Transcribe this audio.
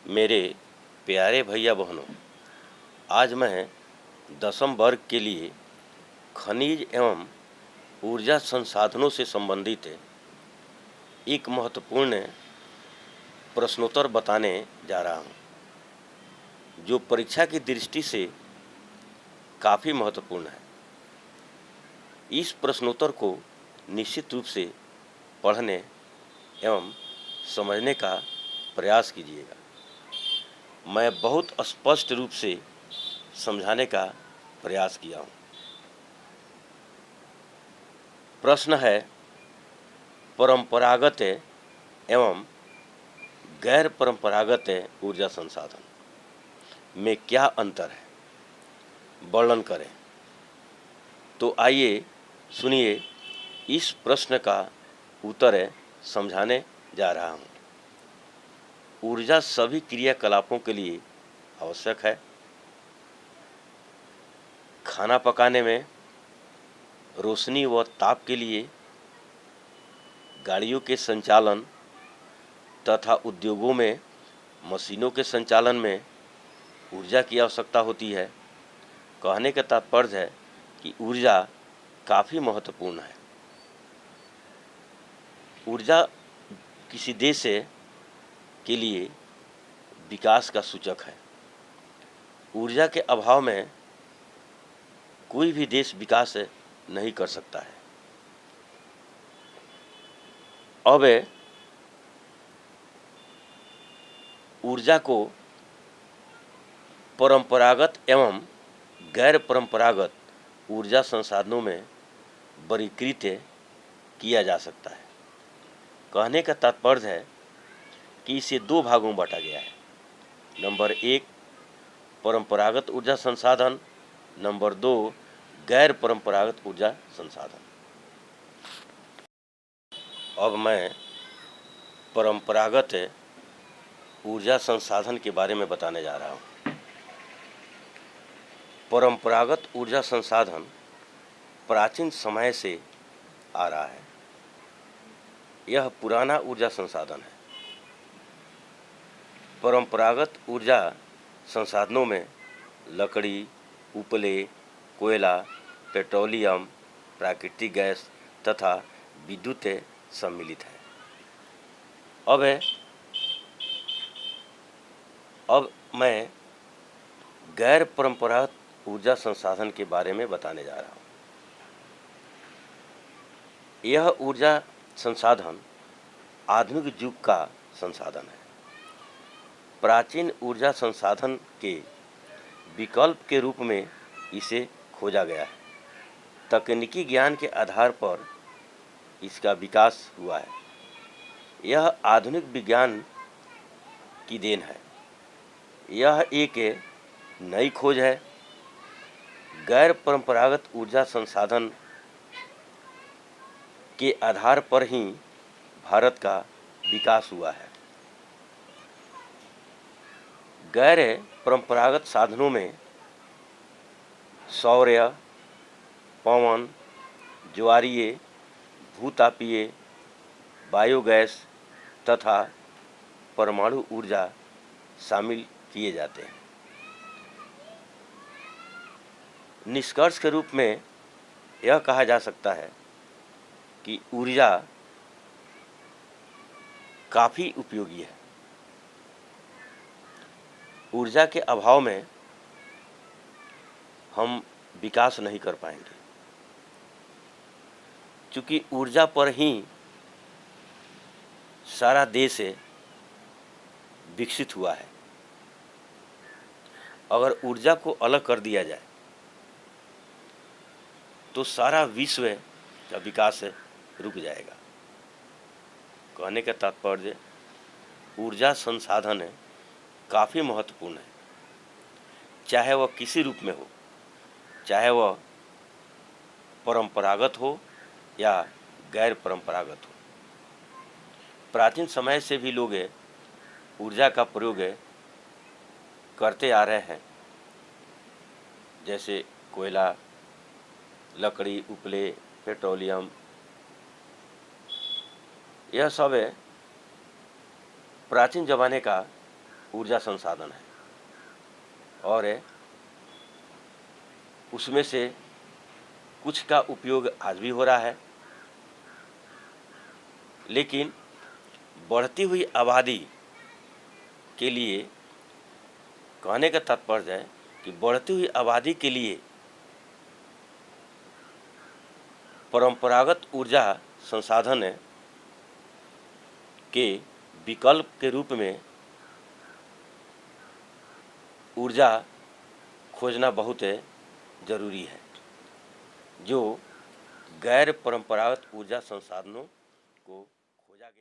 मेरे प्यारे भैया बहनों, आज मैं 10वीं वर्ग के लिए खनिज एवं ऊर्जा संसाधनों से संबंधित एक महत्वपूर्ण प्रश्नोत्तर बताने जा रहा हूं, जो परीक्षा की दृष्टि से काफ़ी महत्वपूर्ण है। इस प्रश्नोत्तर को निश्चित रूप से पढ़ने एवं समझने का प्रयास कीजिएगा। मैं बहुत स्पष्ट रूप से समझाने का प्रयास किया हूँ। प्रश्न है, परंपरागत एवं गैर परंपरागत ऊर्जा संसाधन में क्या अंतर है, वर्णन करें। तो आइए सुनिए, इस प्रश्न का उत्तर समझाने जा रहा हूँ। ऊर्जा सभी क्रियाकलापों के लिए आवश्यक है। खाना पकाने में, रोशनी व ताप के लिए, गाड़ियों के संचालन तथा उद्योगों में मशीनों के संचालन में ऊर्जा की आवश्यकता होती है। कहने का तात्पर्य है कि ऊर्जा काफ़ी महत्वपूर्ण है। ऊर्जा किसी देश के लिए विकास का सूचक है। ऊर्जा के अभाव में कोई भी देश विकास नहीं कर सकता है। अब ऊर्जा को परंपरागत एवं गैर परंपरागत ऊर्जा संसाधनों में वर्गीकृत किया जा सकता है। कहने का तात्पर्य है कि इसे दो भागों में बांटा गया है। नंबर 1 परंपरागत ऊर्जा संसाधन, नंबर 2 गैर परंपरागत ऊर्जा संसाधन। अब मैं परंपरागत ऊर्जा संसाधन के बारे में बताने जा रहा हूँ। परंपरागत ऊर्जा संसाधन प्राचीन समय से आ रहा है। यह पुराना ऊर्जा संसाधन है। परंपरागत ऊर्जा संसाधनों में लकड़ी, उपले, कोयला, पेट्रोलियम, प्राकृतिक गैस तथा विद्युत सम्मिलित है। अब मैं गैर परंपरागत ऊर्जा संसाधन के बारे में बताने जा रहा हूँ। यह ऊर्जा संसाधन आधुनिक युग का संसाधन है। प्राचीन ऊर्जा संसाधन के विकल्प के रूप में इसे खोजा गया है। तकनीकी ज्ञान के आधार पर इसका विकास हुआ है। यह आधुनिक विज्ञान की देन है। यह एक नई खोज है। गैर परंपरागत ऊर्जा संसाधन के आधार पर ही भारत का विकास हुआ है। गैर परंपरागत साधनों में सौर, पवन, ज्वारीय, भूतापीय, बायोगैस तथा परमाणु ऊर्जा शामिल किए जाते हैं। निष्कर्ष के रूप में यह कहा जा सकता है कि ऊर्जा काफ़ी उपयोगी है। ऊर्जा के अभाव में हम विकास नहीं कर पाएंगे, क्योंकि ऊर्जा पर ही सारा देश विकसित हुआ है। अगर ऊर्जा को अलग कर दिया जाए तो सारा विश्व का विकास रुक जाएगा। कहने का तात्पर्य, ऊर्जा संसाधन काफ़ी महत्वपूर्ण है, चाहे वह किसी रूप में हो, चाहे वह परंपरागत हो या गैर परंपरागत हो। प्राचीन समय से भी लोग ऊर्जा का प्रयोग करते आ रहे हैं, जैसे कोयला, लकड़ी, उपले, पेट्रोलियम। यह सब प्राचीन ज़माने का ऊर्जा संसाधन है और उसमें से कुछ का उपयोग आज भी हो रहा है, लेकिन बढ़ती हुई आबादी के लिए कहने का तात्पर्य है कि बढ़ती हुई आबादी के लिए परंपरागत ऊर्जा संसाधन के विकल्प के रूप में ऊर्जा खोजना बहुत ज़रूरी है, जो गैर परंपरागत ऊर्जा संसाधनों को खोजा गया।